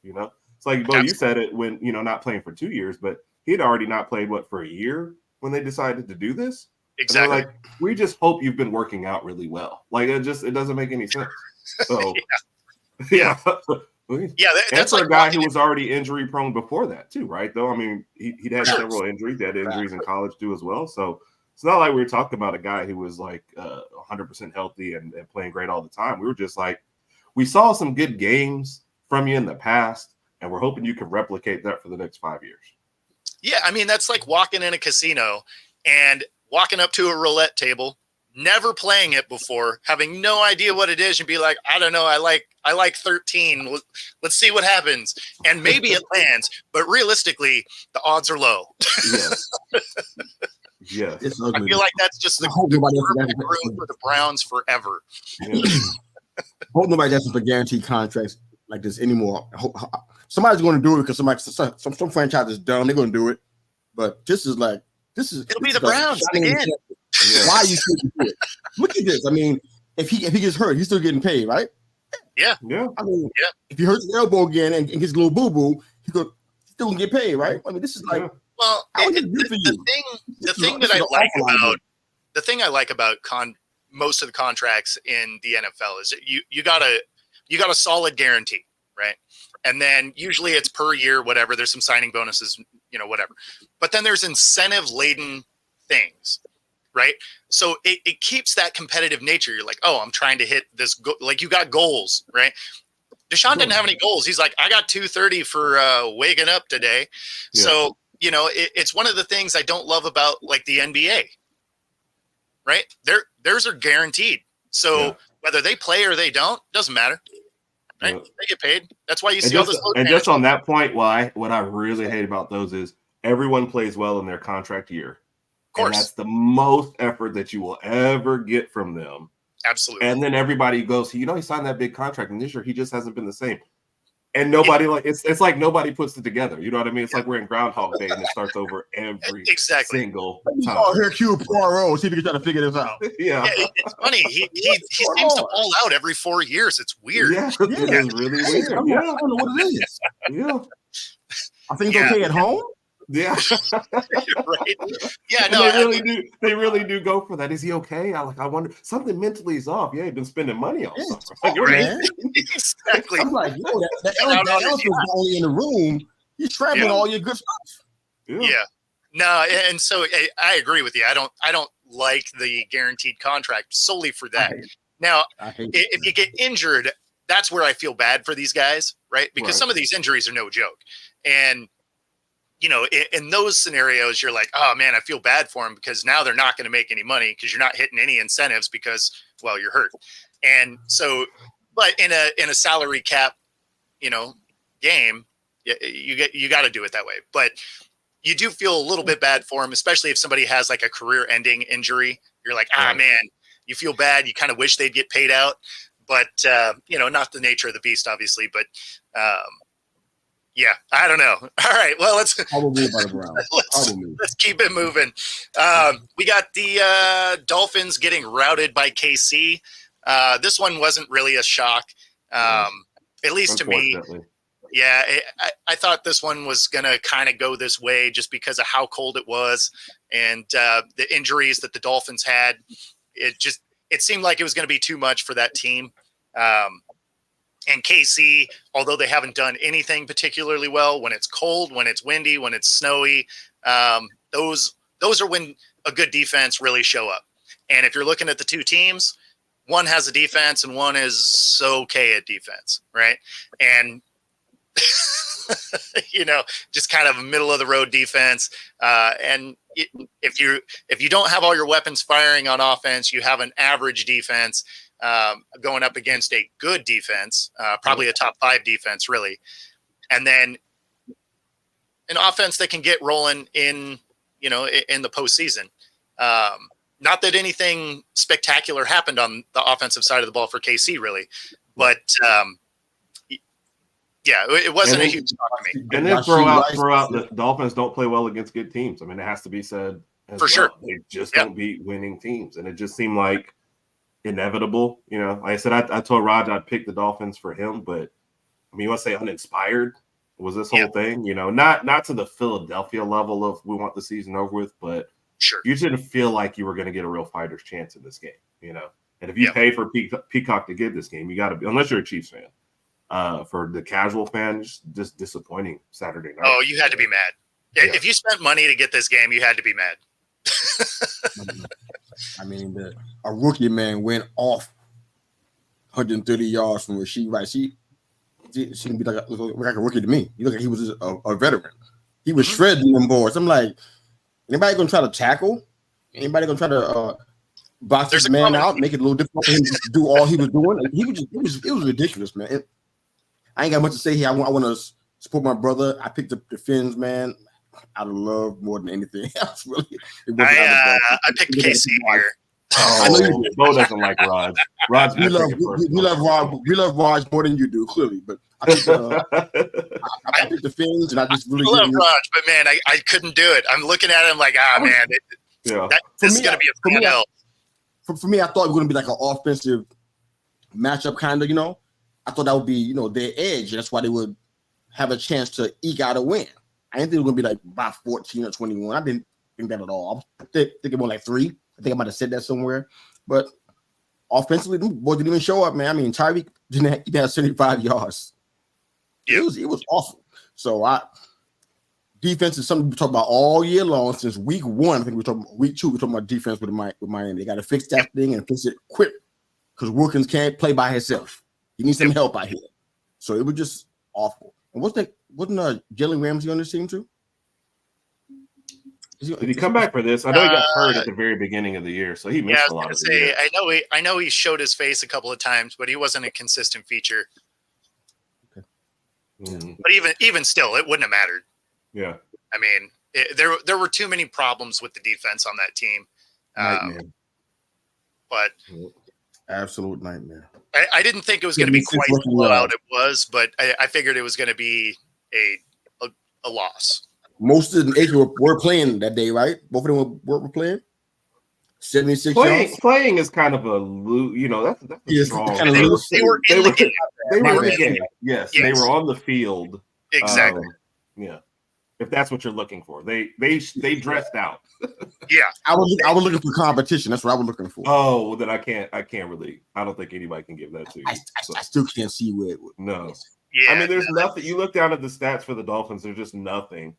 It's like Bo, you said it when not playing for 2 years, but he had already not played for a year when they decided to do this. Exactly. Like we just hope you've been working out really well. Like it doesn't make any sense. So yeah. That's for a guy who was already injury prone before that too, right? Though I mean, he'd had several injuries. He had injuries in college too as well. So it's not like we were talking about a guy who was like 100% healthy and playing great all the time. We were just like, we saw some good games from you in the past, and we're hoping you can replicate that for the next 5 years. Yeah, I mean that's like walking in a casino and walking up to a roulette table, never playing it before, having no idea what it is, and be like, I don't know, I like 13. Let's see what happens. And maybe it lands, but realistically, the odds are low. Yes. I feel like that's just the perfect room for the Browns forever. Yeah. hope nobody asks for guaranteed contracts like this anymore. Somebody's going to do it because some franchise is dumb. They're going to do it. But it'll be the Browns again. Yeah. Why you still do it? Look at this. I mean, if he gets hurt, he's still getting paid, right? Yeah. I mean, if he hurts his elbow again and gets a little boo boo, he's still gonna get paid, right? I mean, this is like, well, the thing I like about most of the contracts in the NFL is that you got a solid guarantee, right? And then usually it's per year, whatever. There's some signing bonuses, whatever. But then there's incentive laden things, right? So it keeps that competitive nature. You're like, oh, I'm trying to hit this like you got goals, right? Deshaun didn't have any goals. He's like, I got 230 for waking up today. Yeah. So, it's one of the things I don't love about like the NBA, right? Theirs are guaranteed. So whether they play or they don't, doesn't matter. Right? Yeah. They get paid. That's why you see all this. And just on that point, what I really hate about those is everyone plays well in their contract year. Of course. And that's the most effort that you will ever get from them. Absolutely. And then everybody goes, he signed that big contract, and this year he just hasn't been the same. And nobody it's like nobody puts it together. You know what I mean? It's like we're in Groundhog Day and it starts over every single time. Oh, Hercule Poirot, see if you can try to figure this out. Yeah, it's funny. He seems to fall out every 4 years. It's weird. Yeah, it's really weird. I don't know what it is. Yeah, I think it's okay at home. Yeah, right. Yeah, no, they really do go for that. Is he okay? I wonder. Something mentally is off. Yeah, he's been spending money on something. Right. Exactly. I'm like, that elephant's only in the room. He's trapping all your good stuff. Yeah. No, and so I agree with you. I don't like the guaranteed contract solely for that. Now, if you get injured, that's where I feel bad for these guys, right? Because some of these injuries are no joke, and in those scenarios, you're like, oh man, I feel bad for them because now they're not going to make any money because you're not hitting any incentives because, well, you're hurt. And so, but in a salary cap, game, you got to do it that way. But you do feel a little bit bad for them, especially if somebody has like a career-ending injury. You're like, man, you feel bad. You kind of wish they'd get paid out, but not the nature of the beast, obviously. But yeah, I don't know. All right, well, let's keep it moving. We got the Dolphins getting routed by KC. This one wasn't really a shock, at least to me. Yeah, I thought this one was going to kind of go this way just because of how cold it was and the injuries that the Dolphins had. It seemed like it was going to be too much for that team. And KC, although they haven't done anything particularly well, when it's cold, when it's windy, when it's snowy, those are when a good defense really show up. And if you're looking at the two teams, one has a defense and one is okay at defense, right? And just kind of a middle of the road defense. And if you don't have all your weapons firing on offense, you have an average defense. Going up against a good defense, probably a top 5 defense, really. And then an offense that can get rolling in the postseason. Not that anything spectacular happened on the offensive side of the ball for KC, really. But, it wasn't a huge shock to me. And then throw out the Dolphins don't play well against good teams. I mean, it has to be said for sure. They just don't beat winning teams. And it just seemed like inevitable. Like I said, I told Raj I'd pick the Dolphins for him, but I mean, you want to say uninspired was this whole thing, not to the Philadelphia level of we want the season over with, but sure, you didn't feel like you were going to get a real fighter's chance in this game, and if you pay for Peacock to get this game, you got to be, unless you're a Chiefs fan. For the casual fan, just disappointing Saturday night. Oh, you had to be mad. If you spent money to get this game, you had to be mad. I mean, a rookie man went off 130 yards from Rasheed Rice. She can be like a rookie to me. You look like he was a veteran. He was shredding them boards. I'm like, anybody gonna try to tackle? Anybody gonna try to box this man out, make it a little difficult for him to do all he was doing? It was ridiculous, man. I ain't got much to say here. I want to support my brother. I picked up the Finns, man, out of love more than anything else. Really, I picked KC here. I know you do. Bo doesn't like Raj. Raj, We love Raj more than you do, clearly. But I think I picked the Finns, and I just really I love Raj, but man, I couldn't do it. I'm looking at him like, man, this is going to be a fan L. For me, I thought it was going to be like an offensive matchup, kind of. I thought that would be their edge. That's why they would have a chance to eke out a win. I didn't think it was going to be like by 14 or 21. I didn't think that at all. I was thinking more like 3. I think I might have said that somewhere. But offensively, them boys didn't even show up, man. I mean, Tyreek didn't have 75 yards. It was awful. So defense is something we talk about all year long since week 1. I think we're talking week 2. We're talking about defense with Miami. They got to fix that thing and fix it quick because Wilkins can't play by himself. He needs some help out here. So it was just awful. And wasn't Jalen Ramsey on this team too? Did he come back for this? I know he got hurt at the very beginning of the year, so he missed a lot of the year. I know he showed his face a couple of times, but he wasn't a consistent feature. Okay. Mm-hmm. But even still, it wouldn't have mattered. Yeah. I mean, there were too many problems with the defense on that team. Nightmare. But absolute nightmare. I didn't think it was going to be quite the blowout it was, but I figured it was going to be a loss. Most of the Lakers were playing that day, right? Both of them were playing. 76 yards. Playing is kind of a that's strong. Kind of they were in the game. They were in the game. Yes, they were on the field. Exactly. If that's what you're looking for, they dressed out. Yeah, I was looking for competition. That's what I was looking for. Oh, well, then I can't really. I don't think anybody can give that to you. I still can't see where it would. No. Yeah, I mean, there's nothing. You look down at the stats for the Dolphins. There's just nothing.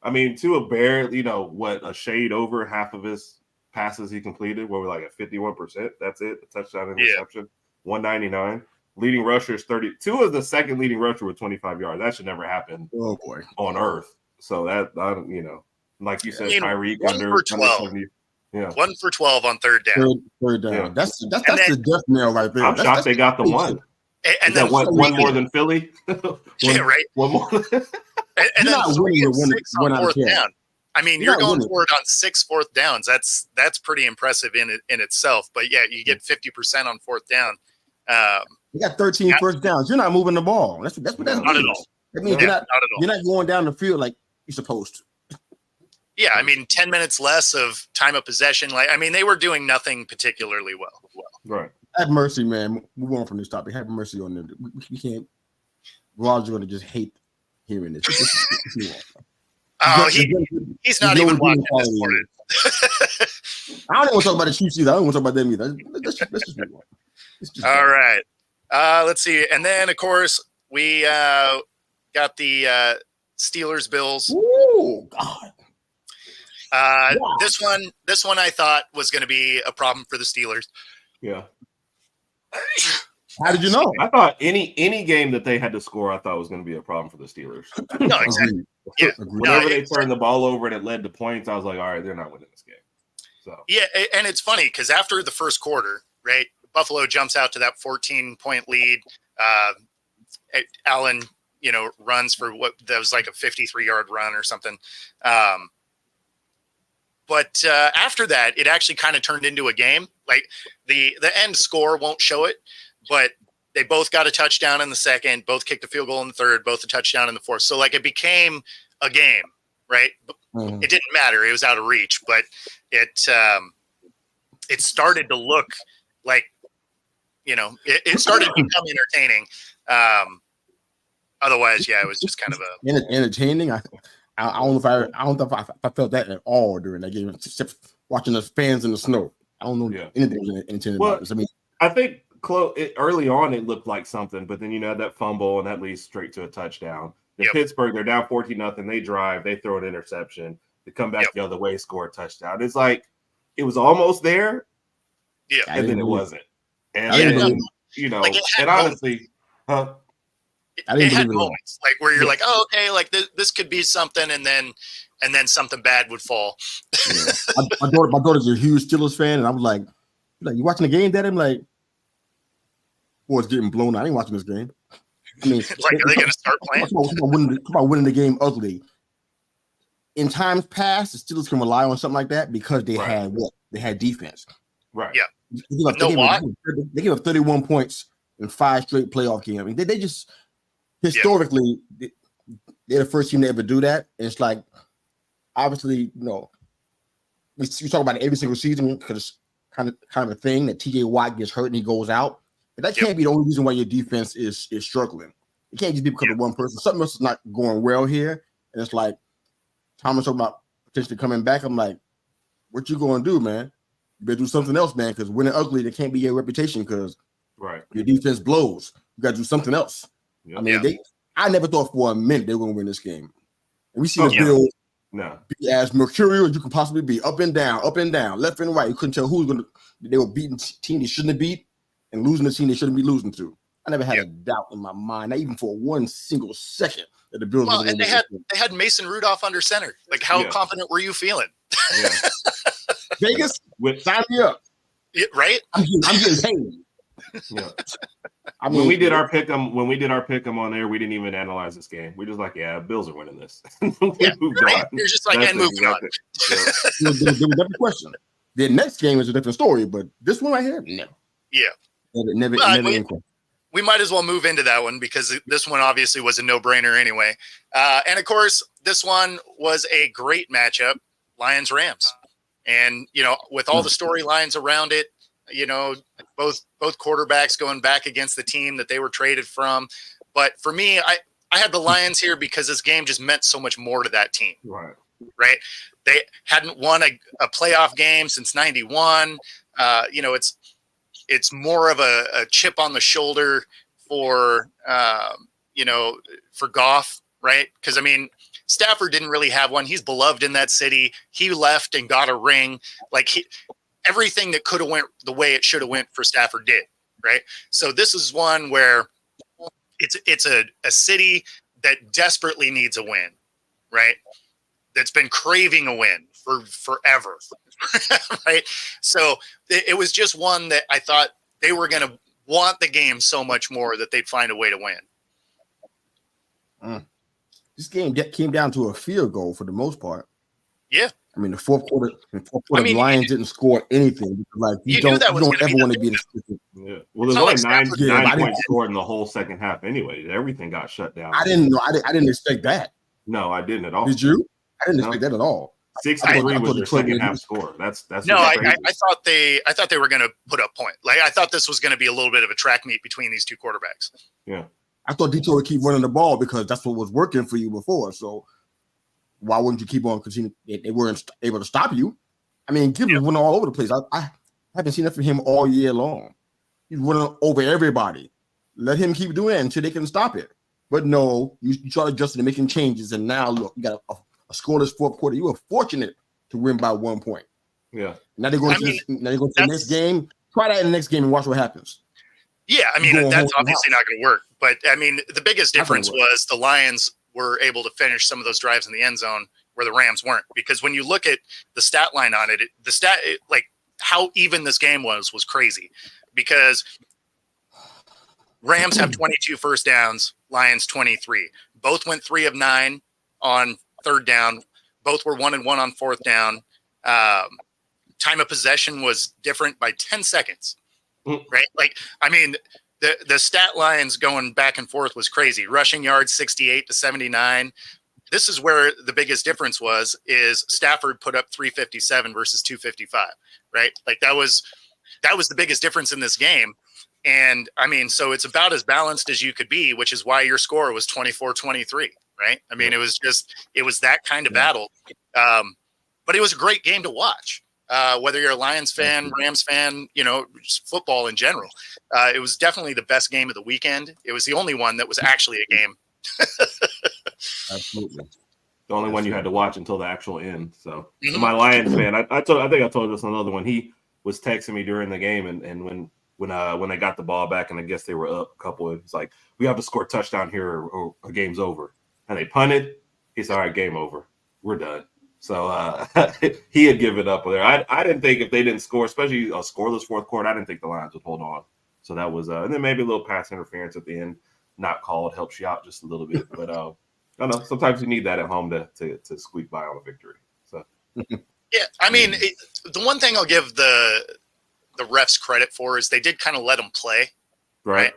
I mean, to a bare, a shade over half of his passes he completed, where we're like at 51%. That's it. A touchdown interception. 199. Leading rushers 32 is the second leading rusher with 25 yards. That should never happen. Oh boy, on earth. So that like you said, Tyreek 1 for 12. Yeah, 1 for 12 on third down. Third down. Yeah. That's the death knell right there. I'm shocked they got the one. And then one more than Philly. Yeah, right. One more. And then 3 and 6 on fourth down. I mean, you're going for it on 6 fourth downs. That's pretty impressive in itself. But yeah, you get 50% on fourth down. You got 13 first downs. You're not moving the ball. That's what that not means. at all. That means not at all. You're not going down the field like you're supposed to. Yeah, I mean, 10 minutes less of time of possession. They were doing nothing particularly well. Right. Have mercy, man. Move on from this topic. Have mercy on them. We can't. Roger's going to just hate hearing this. He's not even watching this morning. I don't even want to talk about the Chiefs either. I don't want to talk about them either. Let's just move on. All right. Let's see. And then, of course, we got the Steelers Bills. Oh God. This one I thought was going to be a problem for the Steelers. Yeah. How did you know? I thought any game that they had to score, I thought was going to be a problem for the Steelers. No, exactly. Yeah. Whenever they turned the ball over and it led to points, I was like, all right, they're not winning this game. So yeah, and it's funny because after the first quarter, right, Buffalo jumps out to that 14-point lead. Allen, runs for what that was like a 53-yard run or something. But after that, it actually kind of turned into a game. Like the end score won't show it, but they both got a touchdown in the second, both kicked a field goal in the third, both a touchdown in the fourth. So it became a game, right? Mm-hmm. It didn't matter. It was out of reach, but it started to look like, it started to become entertaining. Otherwise, yeah, it was just kind of entertaining. I don't know if I felt that at all during that game, except watching the fans in the snow. I don't know anything was entertaining about this. I think early on it looked like something, but then had that fumble and that leads straight to a touchdown. In Pittsburgh, they're down 14-0. They drive, they throw an interception, they come back the other way, score a touchdown. It's like it was almost there, and then it wasn't. And then, and honestly, it had moments where you're like, oh, okay, this could be something, and then something bad would fall. My daughter's a huge Steelers fan, and I was like, you watching the game, Dad? I'm like, boy, it's getting blown out. I ain't watching this game. I mean, are they going to start playing? Talk about winning the game ugly. In times past, the Steelers can rely on something like that because they had defense. Right. Yeah. They gave up 31 points in 5 straight playoff games. I mean, they just historically they're the first team to ever do that. And it's like, obviously, we talk about it every single season because it's kind of a thing that TJ Watt gets hurt and he goes out. But that can't be the only reason why your defense is struggling. It can't just be because of one person. Something else is not going well here. And it's like Thomas talking about potentially coming back. I'm like, what you going to do, man? You better do something else, man, because winning ugly, that can't be your reputation because your defense blows. You got to do something else. Yep. I mean, I never thought for a minute they were going to win this game. And we see the Bills be as mercurial as you can possibly be, up and down, left and right. You couldn't tell who's going to. They were beating team they shouldn't have beat and losing the team they shouldn't be losing to. I never had a doubt in my mind, not even for one single second, that the Bills. Well, and they had Mason Rudolph under center. Like, how confident were you feeling? Yeah. Vegas, sign me up. Yeah, right? I'm getting paid. Yeah. I mean, when we did our pick 'em on there, we didn't even analyze this game. We just like, Bills are winning this. Right? You're just like, and moving on. There was a different question. The next game is a different story, but this one right here, no. Yeah. Never we might as well move into that one because this one obviously was a no-brainer anyway. And of course, this one was a great matchup, Lions-Rams. And, with all the storylines around it, both quarterbacks going back against the team that they were traded from. But for me, I had the Lions here because this game just meant so much more to that team. Right? They hadn't won a playoff game since 91. It's more of a chip on the shoulder for Goff, right? Because, I mean, Stafford didn't really have one. He's beloved in that city. He left and got a ring. Like, everything that could have went the way it should have went for Stafford did, right? So this is one where it's a city that desperately needs a win, right? That's been craving a win for forever, right? So it was just one that I thought they were going to want the game so much more that they'd find a way to win. This game came down to a field goal for the most part. Yeah. I mean, the fourth quarter, the Lions didn't score anything. Like, you don't ever want to be in a Yeah. Well, there's only nine points scored in the whole second half anyway. Everything got shut down. I didn't know. I didn't expect that. No, I didn't at all. Did you? I didn't expect that at all. 63 was their second half score. That's no. I thought they were going to put up point. Like, I thought this was going to be a little bit of a track meet between these two quarterbacks. Yeah. I thought Detroit would keep running the ball because that's what was working for you before. So why wouldn't you keep on continuing? They weren't able to stop you. I mean, Gibbons went all over the place. I haven't seen that from him all year long. He's running over everybody. Let him keep doing it until they can stop it. But no, you try adjusting and making changes, and now look, you got a scoreless fourth quarter. You were fortunate to win by 1 point. Yeah. Now they're going to the next game. Try that in the next game and watch what happens. Yeah, I mean, that's obviously not going to work. But, I mean, the biggest difference was the Lions were able to finish some of those drives in the end zone where the Rams weren't. Because when you look at the stat line on it, like how even this game was crazy. Because Rams have 22 first downs, Lions 23. Both went 3 of 9 on third down. Both were 1 and 1 on fourth down. Time of possession was different by 10 seconds. Right? Like, I mean, the stat lines going back and forth was crazy. Rushing yards 68 to 79. This is where the biggest difference is Stafford put up 357 versus 255, right? Like that was the biggest difference in this game. And I mean, so it's about as balanced as you could be, which is why your score was 24-23, right? I mean, it was that kind of battle. But it was a great game to watch. Whether you're a Lions fan, Rams fan, just football in general. It was definitely the best game of the weekend. It was the only one that was actually a game. Absolutely. The only one you had to watch until the actual end. So my Lions fan, I think I told this another one. He was texting me during the game, and when they got the ball back, and I guess they were up a couple, it's like, we have to score a touchdown here or a game's over. And they punted. He said, all right, game over. We're done. So he had given up there. I didn't think if they didn't score, especially a scoreless fourth quarter, I didn't think the Lions would hold on. So that was and then maybe a little pass interference at the end, not called, helps you out just a little bit. But I don't know. Sometimes you need that at home to squeak by on a victory. So yeah, I mean, the one thing I'll give the the refs credit for is they did kind of let them play. Right.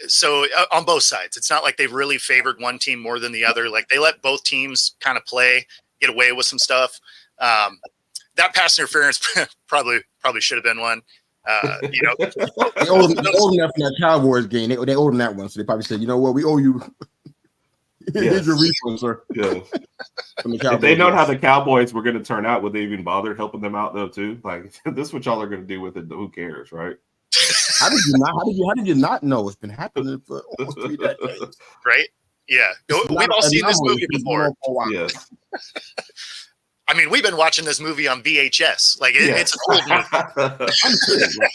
So on both sides, it's not like they've really favored one team more than the other. Like they let both teams kind of play, get away with some stuff. That pass interference probably should have been one. You know, they owed enough in that Cowboys game. They owed them that one, so they probably said, "You know what? We owe you. Here's your refund, sir." Yeah. From the If they known how Cowboys. the Cowboys were going to turn out, would they even bother helping them out though? Too like this, is what y'all are going to do with it? Who cares, right? How did you not? How did you not know? It's been happening for almost 3 decades. right? Yeah, we've all seen this movie before. Yes. I mean, we've been watching this movie on VHS. Like it's an old movie. I'm kidding, bro.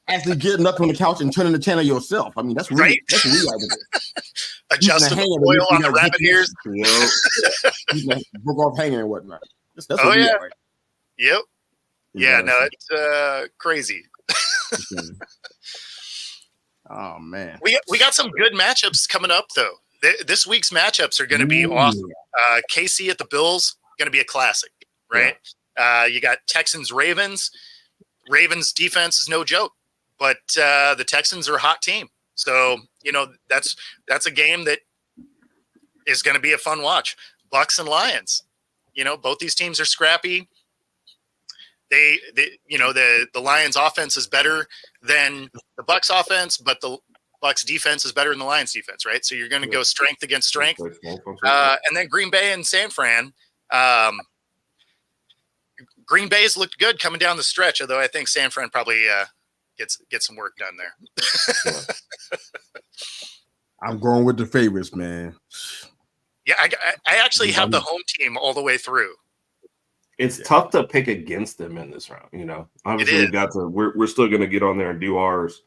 Actually getting up on the couch and turning the channel yourself. I mean, that's really, Right? that's what we like to do. Adjusting Using the the oil on hand, the rabbit ears. Yep. Broke off hanging and whatnot. That's Oh, what we yeah. like. Yep. Yeah, no, it's crazy. Oh man. We got some good matchups coming up though. This week's matchups are going to be awesome. KC at the Bills, going to be a classic, right? You got Texans Ravens. Ravens defense is no joke, but the Texans are a hot team. So, you know, that's a game that is going to be a fun watch. Bucks and Lions, you know, both these teams are scrappy. They you know, the Lions offense is better than the Bucks offense, but the Bucks defense is better than the Lions defense, right? So you're going to go strength against strength. And then Green Bay and San Fran. Green Bay's looked good coming down the stretch, although I think San Fran probably gets some work done there. I'm going with the favorites, man. Yeah, I actually have the home team all the way through. It's tough to pick against them in this round, you know. Obviously, we're still going to get on there and do ours,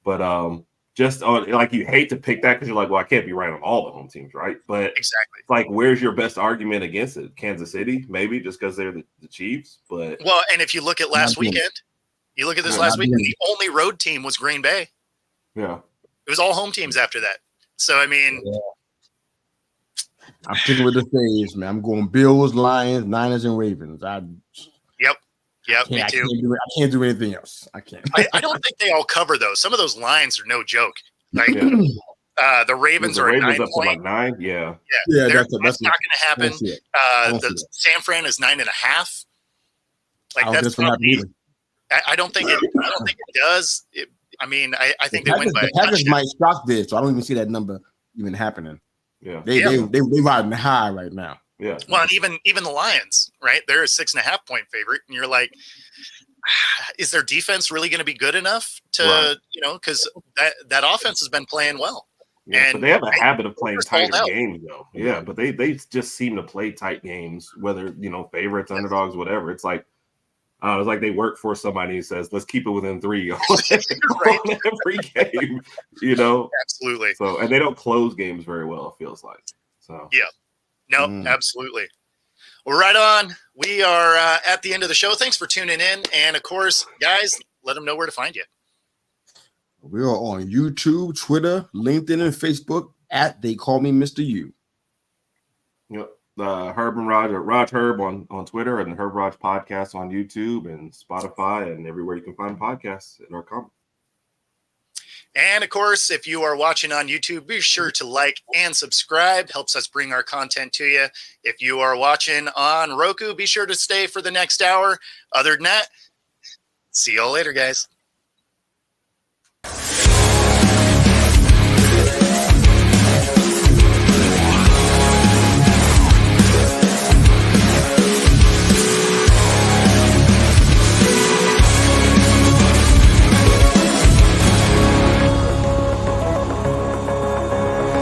but just on like you hate to pick that because you're like, well, I can't be right on all the home teams, right? But exactly, like, where's your best argument against it? Kansas City, maybe just because they're the Chiefs, but well, and if you look at last weekend, you look at this last weekend, the only road team was Green Bay. Yeah, it was all home teams after that. So I mean. I'm sticking with the faves, man. I'm going Bills, Lions, Niners, and Ravens. Yep, me too. I can't do anything else. I can't. I don't think they all cover those. Some of those lines are no joke. Like the Ravens are Ravens a 9 up to like 9. Yeah. That's not going to happen. The San Fran is 9.5. Like that's probably. I don't think it does. I mean, I think they win by. The Packers might shock this, so I don't even see that number even happening. Yeah, they riding high right now. Yeah. Well, and even the Lions, right? They're a 6.5 point favorite, and you're like, is their defense really going to be good enough to, you know, because that offense has been playing well. Yeah, and but they have a habit of playing tighter games, though. Yeah, but they just seem to play tight games, whether you know favorites, underdogs, whatever. It's like they work for somebody who says, "Let's keep it within 3 on every game," you know. Absolutely. So, and they don't close games very well. It feels like. So. Yeah. No, absolutely. Well, right on. We are at the end of the show. Thanks for tuning in, and of course, guys, let them know where to find you. We are on YouTube, Twitter, LinkedIn, and Facebook at They Call Me Mr. U. Yep. Herb and Raj, or Raj Herb on Twitter, and the Herb Raj podcast on YouTube and Spotify and everywhere you can find podcasts in our comment. And of course, if you are watching on YouTube, be sure to like and subscribe. Helps us bring our content to you. If you are watching on Roku, be sure to stay for the next hour. Other than that, see y'all later, guys.